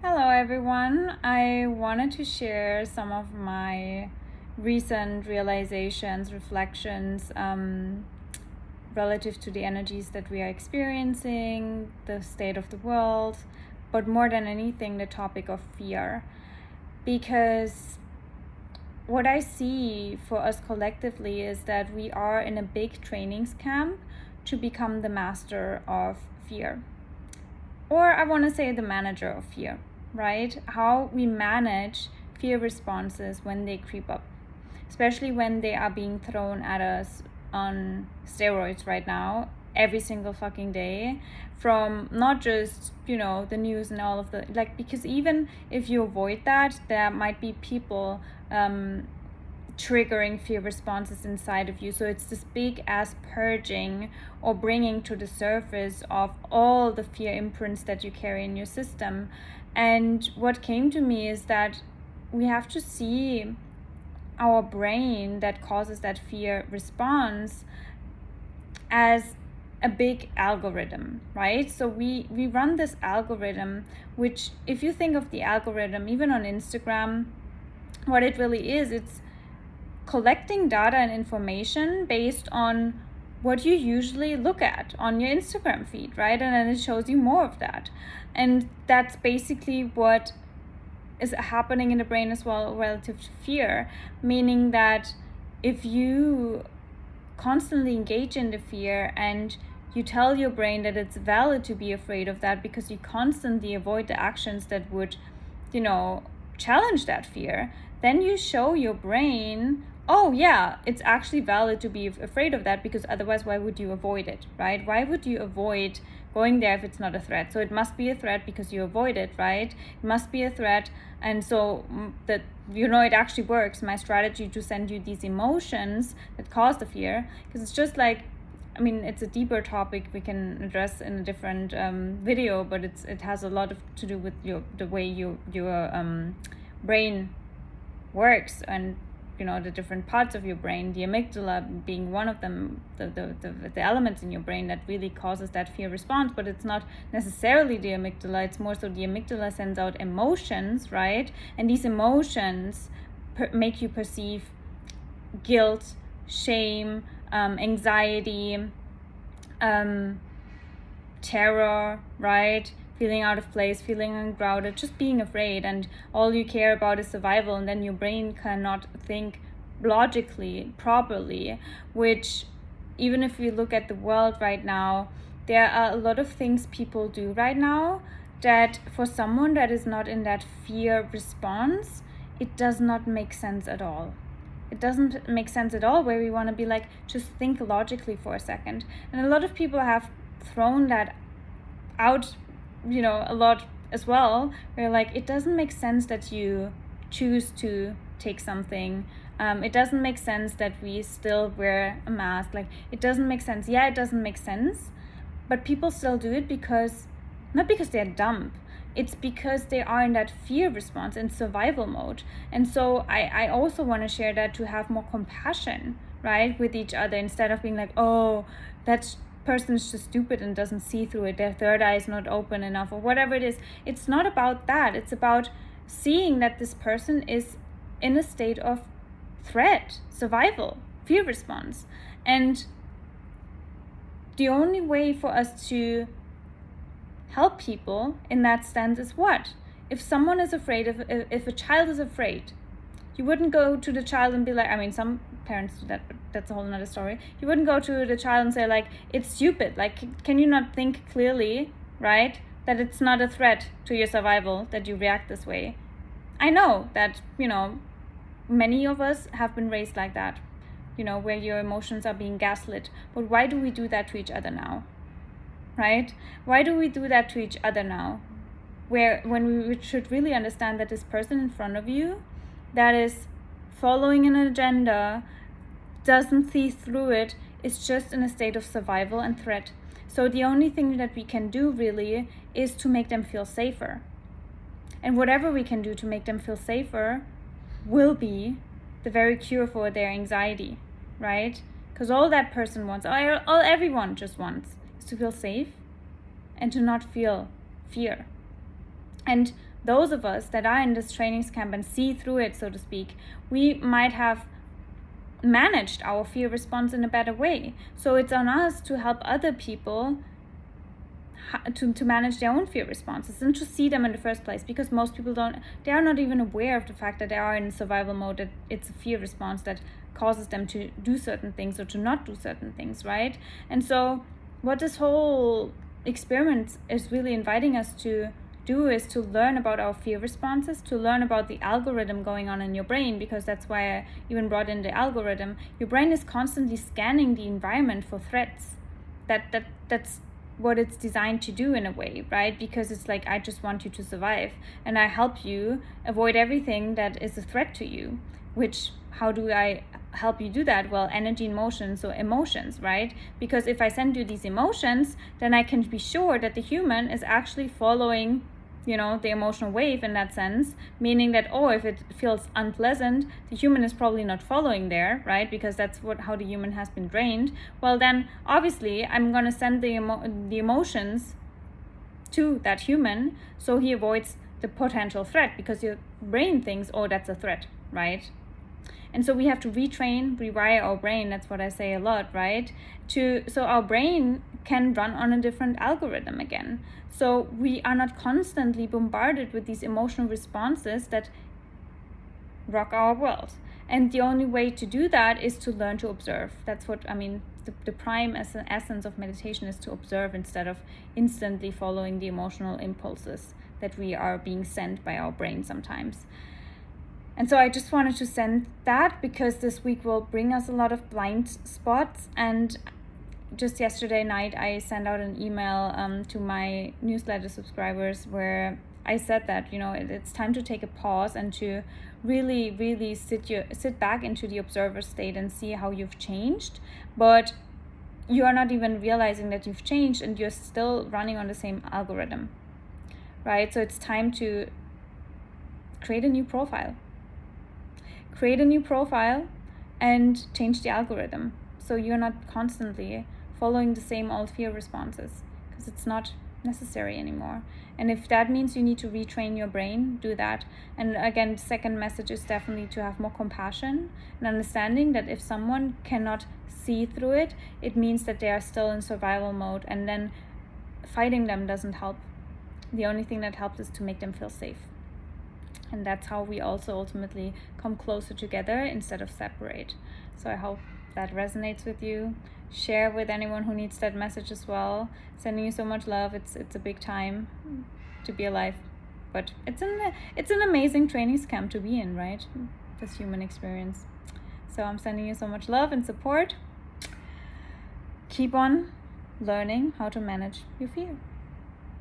Hello everyone. I wanted to share some of my recent realizations, reflections relative to the energies that we are experiencing, the state of the world, but more than anything, the topic of fear. Because what I see for us collectively is that we are in a big training camp to become the master of fear. Or I want to say the manager of fear. Right? How we manage fear responses when they creep up, especially when they are being thrown at us on steroids right now, every single fucking day, from not just, the news and all of the, because even if you avoid that, there might be people triggering fear responses inside of you. So it's this big ass purging or bringing to the surface of all the fear imprints that you carry in your system. And what came to me is that we have to see our brain that causes that fear response as a big algorithm, right? So we run this algorithm, which, if you think of the algorithm, even on Instagram, what it really is, it's collecting data and information based on what you usually look at on your Instagram feed, right? And then it shows you more of that. And that's basically what is happening in the brain as well relative to fear, meaning that if you constantly engage in the fear and you tell your brain that it's valid to be afraid of that because you constantly avoid the actions that would, challenge that fear, then you show your brain, oh yeah, it's actually valid to be afraid of that, because otherwise why would you avoid it, right? Why would you avoid going there if it's not a threat? So it must be a threat because you avoid it, right? It must be a threat. And so that, it actually works, my strategy to send you these emotions that cause the fear, because it's just like, it's a deeper topic we can address in a different video, but it has a lot to do with the way your brain works, and the different parts of your brain, the amygdala being one of them, the elements in your brain that really causes that fear response. But it's not necessarily the amygdala, it's more so the amygdala sends out emotions, right? And these emotions make you perceive guilt, shame, anxiety, terror, right? Feeling out of place, feeling ungrounded, just being afraid, and all you care about is survival. And then your brain cannot think logically, properly, which, even if we look at the world right now, there are a lot of things people do right now that for someone that is not in that fear response, it does not make sense at all. It doesn't make sense at all, where we want to be like, just think logically for a second. And a lot of people have thrown that out, a lot as well, where like, it doesn't make sense that you choose to take something. It doesn't make sense that we still wear a mask. Like, it doesn't make sense. Yeah, it doesn't make sense, but people still do it because, not because they're dumb, it's because they are in that fear response and survival mode. And so I also want to share that, to have more compassion, right, with each other, instead of being like, oh, that person's just stupid and doesn't see through it, their third eye is not open enough, or whatever it is. It's not about that. It's about seeing that this person is in a state of threat, survival, fear response. And the only way for us to help people in that stance is what? If someone is afraid, if a child is afraid, you wouldn't go to the child and be like, some parents do that, but that's a whole nother story. You wouldn't go to the child and say like, it's stupid, like, can you not think clearly, right, that it's not a threat to your survival that you react this way. I know that, many of us have been raised like that, where your emotions are being gaslit. But why do we do that to each other now, right? Why do we do that to each other now, when we should really understand that this person in front of you that is following an agenda, doesn't see through it, is just in a state of survival and threat. So the only thing that we can do really is to make them feel safer. And whatever we can do to make them feel safer will be the very cure for their anxiety, right? Because all that person wants, all everyone just wants, is to feel safe and to not feel fear. And those of us that are in this trainings camp and see through it, so to speak, we might have managed our fear response in a better way. So it's on us to help other people to manage their own fear responses and to see them in the first place, because most people they are not even aware of the fact that they are in survival mode, that it's a fear response that causes them to do certain things or to not do certain things, right? And so what this whole experiment is really inviting us to do is to learn about our fear responses, to learn about the algorithm going on in your brain, because that's why I even brought in the algorithm. Your brain is constantly scanning the environment for threats. That's what it's designed to do in a way, right? Because it's like, I just want you to survive, and I help you avoid everything that is a threat to you. Which, how do I help you do that? Well, energy and motion, so emotions, right? Because if I send you these emotions, then I can be sure that the human is actually following, the emotional wave in that sense, meaning that, if it feels unpleasant, the human is probably not following there, right? Because that's how the human has been trained. Well, then obviously I'm going to send the emotions to that human so he avoids the potential threat, because your brain thinks, that's a threat, right? And so we have to retrain, rewire our brain. That's what I say a lot, right? So our brain can run on a different algorithm again. So we are not constantly bombarded with these emotional responses that rock our world. And the only way to do that is to learn to observe. That's what, the prime essence of meditation is to observe instead of instantly following the emotional impulses that we are being sent by our brain sometimes. And so I just wanted to send that, because this week will bring us a lot of blind spots. And just yesterday night, I sent out an email to my newsletter subscribers where I said that, it's time to take a pause and to really, really sit back into the observer state and see how you've changed. But you are not even realizing that you've changed, and you're still running on the same algorithm, right? So it's time to create a new profile. Create a new profile and change the algorithm, so you're not constantly following the same old fear responses, because it's not necessary anymore. And if that means you need to retrain your brain, do that. And again, the second message is definitely to have more compassion and understanding that if someone cannot see through it, it means that they are still in survival mode, and then fighting them doesn't help. The only thing that helps is to make them feel safe. And that's how we also ultimately come closer together instead of separate. So I hope that resonates with you. Share with anyone who needs that message as well. Sending you so much love. It's a big time to be alive, but it's an amazing training camp to be in, right? This human experience. So I'm sending you so much love and support. Keep on learning how to manage your fear.